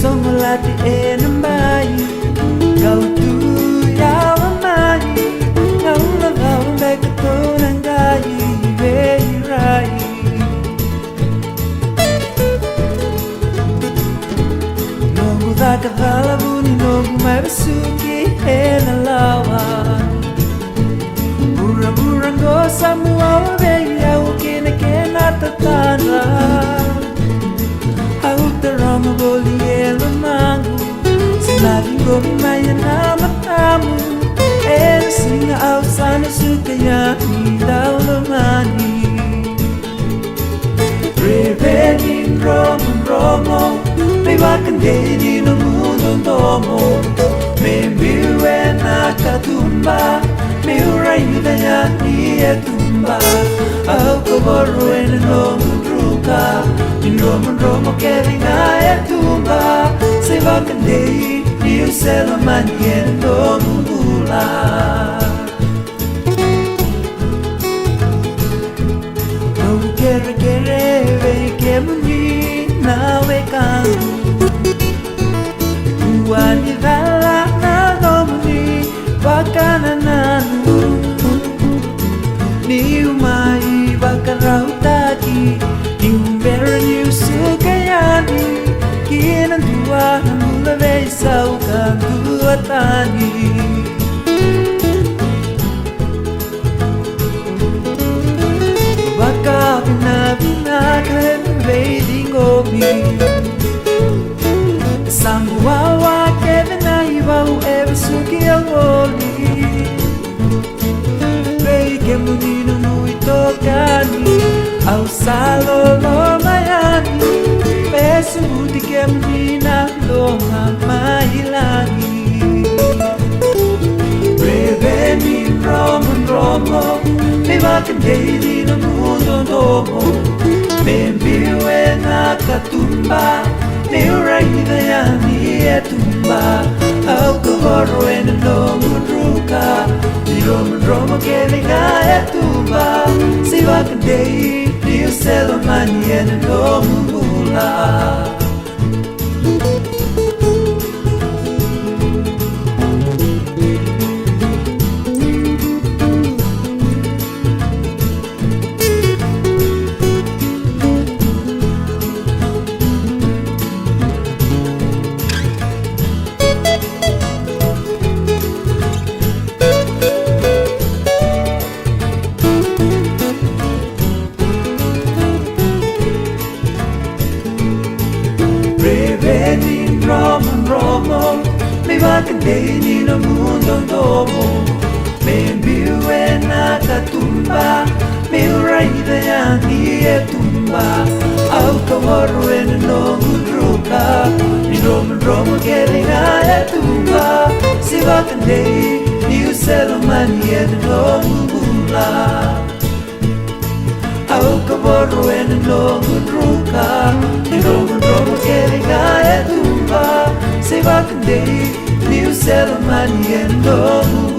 Somolati enambai Kau tu yawamai Naula lawa mekatonangai Veirai Nogu dakavala buni nogu mabasuki hena lawa Mura go samua veia ukina kena tatana Dromodromo boli ela mango Sinari gobi maya nama tamu Ela singa au sana suka ya ni daulamani Reveni Dromodromo Me wakandeni no mundo Domo Me mbiwe na katumba Me uraida ya ni etumba Au kaboru ene no mudruka Dromodromo kevin a tumba Se vakandei Rio selo maniendo mundula Nogu kere vei ke muni na wekanu Uani vala na domuni Wakana nanu Ni umai wakarautaki Ni umbera ni usukayani Kina dua mula vei saukan dua tani Waka bina kren vei dingomi Sambuawa kevina iwau eva suki angoli Vei ke munino muito cani Au salo lo mayani Pesu di ke menina lo mailani Reveni Dromodromo Me vakandei no mundo Domo Me mbiwe na katumba Me uraida ya ni etumba Au kavoro ene no mudruka Dromodromo kevin a etumba Se vakandei Rio selo maniene no mundula Reveni Dromodromo Me vakandei no mundo Domo Me mbiwe na katumba Me uraida ya ni etumba Au kawaro ene no mudruka Dromodromo kevin a etumba Se vakandei Ni uselo maniene no mundula Au kawaro ene no mudruka Dromodromo kevin a etumba Se vakandei Ni uselo maniene no mundula